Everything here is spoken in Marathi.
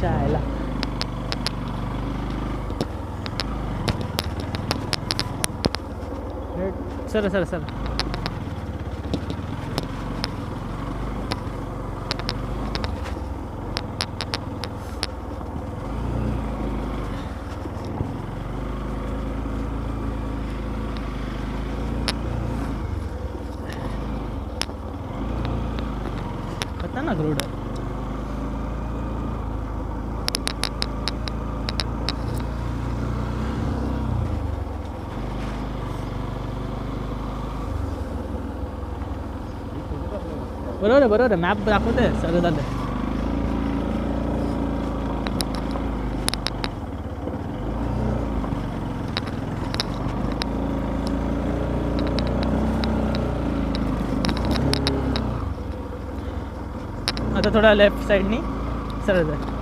चायला सर सर सर खतरनाक रोड आहे. बरोबर आहे मॅप दाखवते सगळं झालं. आता थोडा लेफ्ट साईडनी सरळ जाय.